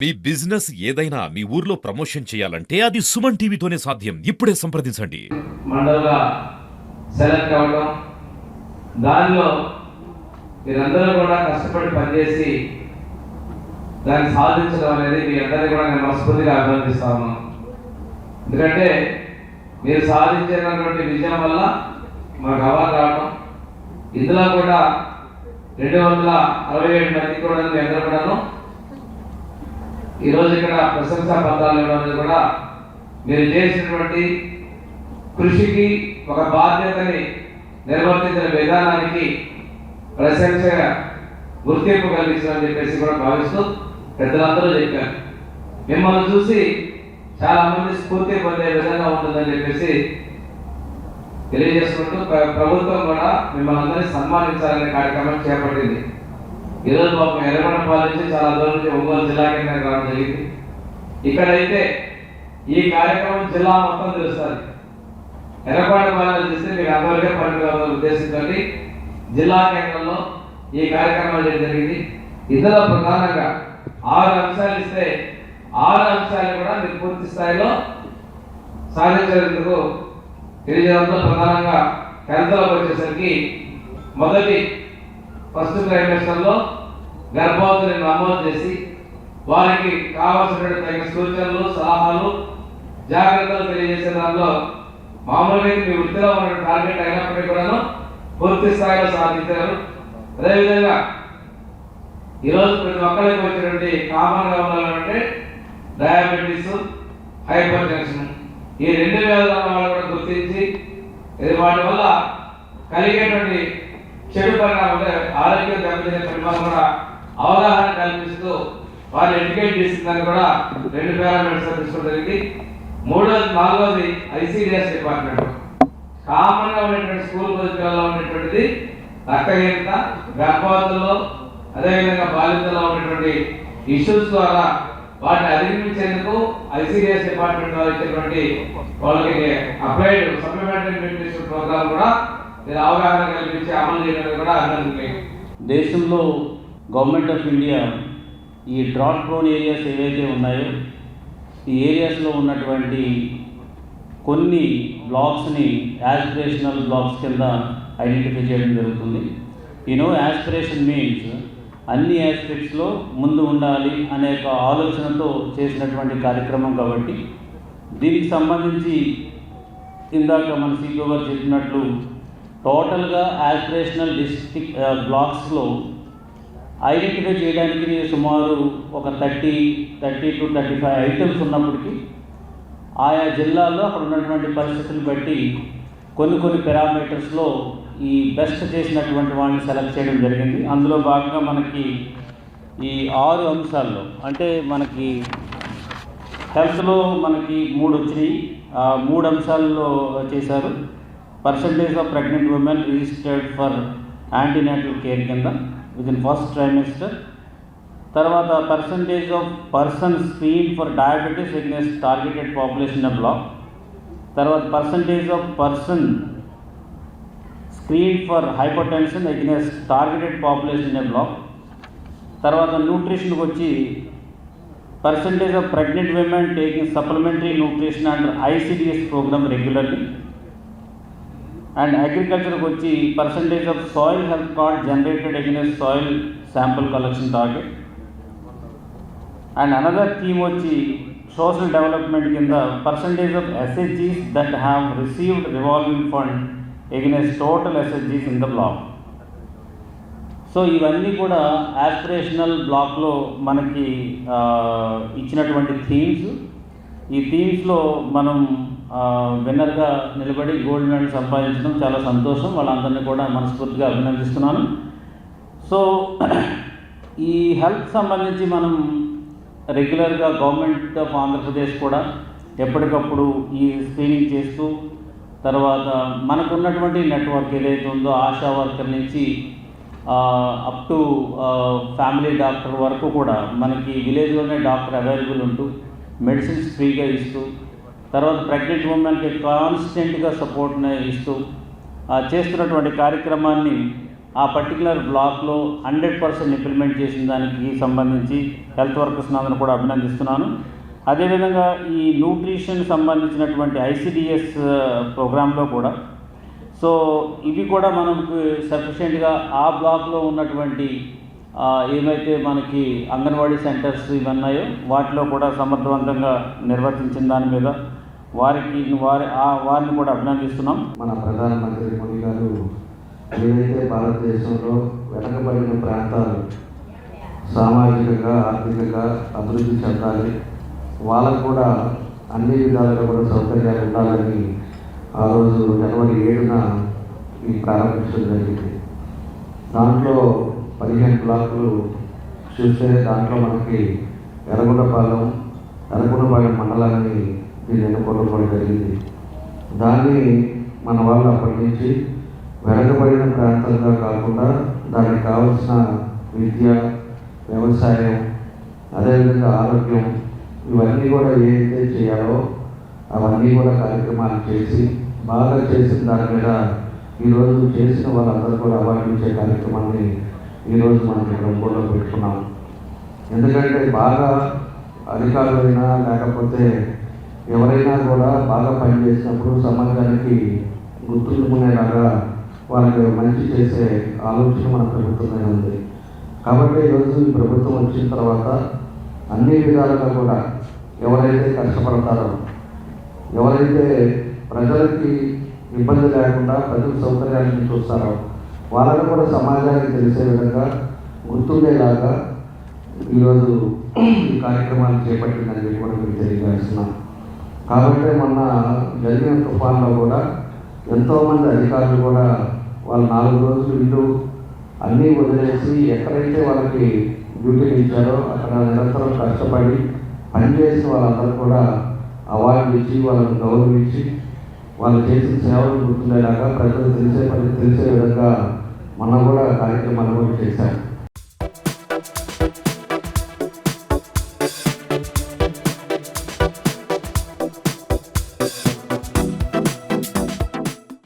మీ business ఏదైనా మీ ఊర్లో promotion చేయాలంటే అది సుమన్ టీవీతోనే సాధ్యం. ఇప్పుడే సంప్రదించండి. మండలంగా సెలెక్ట్ అవ్వడం, దానిలో మీరందరూ కూడా కష్టపడి పనిచేసి దాన్ని సాధించడం అనేది మీ అందరినీ కూడా నేను మనస్ఫూర్తిగా అభినందిస్తా ఉన్నాను. ఎందుకంటే మీరు సాధించినటువంటి విజయం వల్ల మాకు అవార్డు రావడం, ఇందులో కూడా 267 మంది కూడా మీ అందరూ కూడాను ఈరోజు ఇక్కడ ప్రశంసా పత్రాలు ఇవ్వడం కూడా మీరు చేసినటువంటి కృషికి, ఒక బాధ్యతని నిర్వర్తించిన విధానానికి ప్రశంస గుర్తింపు కలిగించాలని చెప్పేసి కూడా భావిస్తూ పెద్దలందరూ చెప్పారు. మిమ్మల్ని చూసి చాలా మంది స్ఫూర్తి పొందే విధంగా ఉంటుందని చెప్పేసి తెలియజేసుకుంటూ ప్రభుత్వం కూడా మిమ్మల్ని అందరినీ సన్మానించాలనే కార్యక్రమం చేపట్టింది. ఈరోజు మాకు ఎర్రగొండపాలెం నుంచి చాలా దూరం నుంచి ఒంగోలు జిల్లా కేంద్రానికి రావడం జరిగింది. ఇక్కడైతే ఈ కార్యక్రమం జిల్లా మొత్తం తెలుస్తుంది. ఎర్రగొండపాలెం చూస్తే మీకు అందరికీ పరిమిత ఉద్దేశంతో జిల్లా కేంద్రంలో ఈ కార్యక్రమం చేయడం జరిగింది. ఇందులో ప్రధానంగా 6 అంశాలు ఇస్తే 6 అంశాలు కూడా మీరు పూర్తి స్థాయిలో సాధించేందుకు తెలియజేయడంతో ప్రధానంగా హెల్త్లోకి వచ్చేసరికి మొదటి ఫస్ట్ ట్రైమెస్టర్లో గర్భవతులను నమోదు చేసి వారికి కావాల్సినటువంటి తగిన సూచనలు, సలహాలు, జాగ్రత్తలు తెలియజేసే దానిలో మామూలుగా మీ వృత్తిలో ఉన్న టార్గెట్ అయినప్పటికీ కూడాను పూర్తి స్థాయిలో సాధించారు. అదేవిధంగా ఈరోజు ప్రతి ఒక్కరికి వచ్చినటువంటి కామన్గా ఉండాలంటే డయాబెటీస్, హైపర్ టెన్షన్, ఈ 2 వ్యాధుల వాళ్ళు కూడా గుర్తించి వాటి వల్ల కలిగేటువంటి చెడు పరిణామాలు, ఆరోగ్యం దెబ్బతినే పరిణామాలు కూడా అవగాహన కల్పిస్తూ వాళ్ళు ఎడ్యుకేట్ చేసిందని కూడా 2 పారామీటర్స్ తీసుకోవడం జరిగింది. 3వది 4వది ఐసీడీఎస్ డిపార్ట్మెంట్ కామన్గా ఉన్నటువంటి స్కూల్ పిల్లల్లో ఉన్నటువంటిది రక్తహీనత, గర్భవతుల్లో అదేవిధంగా బాలింతలో ఉన్నటువంటి ఇష్యూస్ ద్వారా వాటిని అధిగమించేందుకు ఐసీడీఎస్ డిపార్ట్మెంట్ ద్వారా ఇచ్చేటువంటి వాళ్ళకి అప్లైడ్ సప్లిమెంటరీ న్యూట్రిషన్ ప్రోగ్రామ్ కూడా అవగాహన కల్పించి అమలు చేయడం కూడా అభినందనీయం. దేశంలో గవర్నమెంట్ ఆఫ్ ఇండియా ఈ డ్రాట్ ప్రోన్ ఏరియాస్ ఏవైతే ఉన్నాయో ఈ ఏరియాస్లో ఉన్నటువంటి కొన్ని బ్లాక్స్ని యాస్పిరేషనల్ బ్లాక్స్ కింద ఐడెంటిఫై చేయడం జరుగుతుంది. యాస్పిరేషన్ మీన్స్ అన్ని ఆస్పెక్ట్స్లో ముందు ఉండాలి అనే ఒక ఆలోచనతో చేసినటువంటి కార్యక్రమం కాబట్టి దీనికి సంబంధించి ఇందాక మన సీఓ గారు చెప్పినట్లు టోటల్గా యాస్పిరేషనల్ డిస్ట్రిక్ట్ బ్లాక్స్లో ఐడెంటిఫై చేయడానికి సుమారు ఒక 30 to 35 ఐటమ్స్ ఉన్నప్పటికీ ఆయా జిల్లాల్లో అక్కడ ఉన్నటువంటి పరిస్థితులు బట్టి కొన్ని పారామీటర్స్లో ఈ బెస్ట్ చేసినటువంటి వాళ్ళని సెలెక్ట్ చేయడం జరిగింది. అందులో భాగంగా మనకి ఈ 6 అంశాల్లో అంటే మనకి హెల్త్లో మనకి 3 వచ్చినాయి. 3 అంశాల్లో చేశారు. Percentage of pregnant women registered for antenatal care కింద విదిన్ ఫస్ట్ ట్రైమెస్టర్, తర్వాత percentage of person screen for diabetes against targeted population in block, తర్వాత percentage of person screen for hypertension against targeted population in block, తర్వాత న్యూట్రిషన్కి వచ్చి percentage of pregnant women taking supplementary nutrition under ICDS programme regularly, and అగ్రికల్చర్కి వచ్చి percentage of soil health card generated against soil sample collection target, and another theme వచ్చి social development కింద percentage of ఎస్హెచ్జీస్ that have received revolving fund against total ఎస్హెచ్జీస్ in the black. So ఇవన్నీ కూడా aspirational బ్లాక్లో మనకి ఇచ్చినటువంటి themes. ఈ థీమ్స్లో మనం విన్నర్గా నిలబడి గోల్డ్ మెడల్ సంపాదించడం చాలా సంతోషం. వాళ్ళందరినీ కూడా మనస్ఫూర్తిగా అభినందిస్తున్నాను. సో ఈ హెల్త్ సంబంధించి మనం రెగ్యులర్గా గవర్నమెంట్ ఆఫ్ ఆంధ్రప్రదేశ్ కూడా ఎప్పటికప్పుడు ఈ స్క్రీనింగ్ చేస్తూ, తర్వాత మనకున్నటువంటి నెట్వర్క్ ఏదైతే ఉందో ఆశా వర్కర్ నుంచి అప్ టు ఫ్యామిలీ డాక్టర్ వరకు కూడా మనకి విలేజ్లోనే డాక్టర్ అవైలబుల్ ఉంటూ మెడిసిన్స్ ఫ్రీగా ఇస్తూ, తర్వాత ప్రెగ్నెంట్ ఉమెన్కి కాన్స్టెంట్గా సపోర్ట్ని ఇస్తూ చేస్తున్నటువంటి కార్యక్రమాన్ని ఆ పర్టికులర్ బ్లాక్లో 100% ఇంప్లిమెంట్ చేసిన దానికి సంబంధించి హెల్త్ వర్కర్స్ అందరూ కూడా అభినందిస్తున్నాను. అదేవిధంగా ఈ న్యూట్రిషన్ సంబంధించినటువంటి ICDS ప్రోగ్రాంలో కూడా సో ఇవి కూడా మనకు సఫిషియెంట్గా ఆ బ్లాక్లో ఉన్నటువంటి ఏమైతే మనకి అంగన్వాడీ సెంటర్స్ ఇవన్నాయో వాటిలో కూడా సమర్థవంతంగా నిర్వర్తించిన దాని మీద వారిని కూడా అభినందిస్తున్నాం. మన ప్రధానమంత్రి మోడీ గారు ఏదైతే భారతదేశంలో వెనకబడిన ప్రాంతాలు సామాజికంగా ఆర్థికంగా అభివృద్ధి చెందాలి, వాళ్ళకు కూడా అన్ని విధాలుగా కూడా సౌకర్యాలు ఉండాలని ఆ రోజు జనవరి 7న ఈ ప్రారంభించడం జరిగింది. దాంట్లో 15 బ్లాకులు చూస్తే దాంట్లో మనకి ఎర్రగొండపాలెం మండలాన్ని దీన్ని ఎన్నుకోవడం జరిగింది. దాన్ని మన వాళ్ళు అప్పటి నుంచి వెనకబడిన ప్రాంతాలుగా కాకుండా దానికి కావలసిన విద్య, వ్యవసాయం, అదేవిధంగా ఆరోగ్యం ఇవన్నీ కూడా ఏదైతే చేయాలో అవన్నీ కూడా కార్యక్రమాలు చేసి బాగా చేసిన దాని మీద ఈరోజు చేసిన వాళ్ళందరూ కూడా అవార్డు ఇచ్చే కార్యక్రమాన్ని ఈరోజు మనం ఇక్కడ ఒంగోలులో పెట్టుకున్నాం. ఎందుకంటే బాగా అధికారులైనా లేకపోతే ఎవరైనా కూడా బాగా పనిచేసినప్పుడు సమాజానికి గుర్తుంచుకునేలాగా వాళ్ళకి మంచి చేసే ఆలోచన మన ప్రభుత్వమే ఉంది. కాబట్టి ఈరోజు ఈ ప్రభుత్వం వచ్చిన తర్వాత అన్ని విధాలుగా కూడా ఎవరైతే కష్టపడతారో, ఎవరైతే ప్రజలకి ఇబ్బంది లేకుండా ప్రజల సౌకర్యాలను చూస్తారో వాళ్ళని కూడా సమాజానికి తెలిసే విధంగా గుర్తుండేలాగా ఈరోజు ఈ కార్యక్రమాలు చేపట్టిందని చెప్పి కూడా మీకు తెలియజేస్తున్నాం. కాబట్టి మొన్న జరిగిన తుఫాన్లో కూడా ఎంతోమంది అధికారులు కూడా వాళ్ళు 4 రోజులు ఇల్లు అన్నీ వదిలేసి ఎక్కడైతే వాళ్ళకి డ్యూటీలు ఇచ్చారో అక్కడ నిరంతరం కష్టపడి పనిచేసిన వాళ్ళందరూ కూడా అవార్డు ఇచ్చి వాళ్ళని గౌరవించి వాళ్ళు చేసిన సేవలు గుర్తుండేలాగా ప్రజలు తెలిసే విధంగా మనం కూడా కార్యక్రమాలు కూడా చేశారు.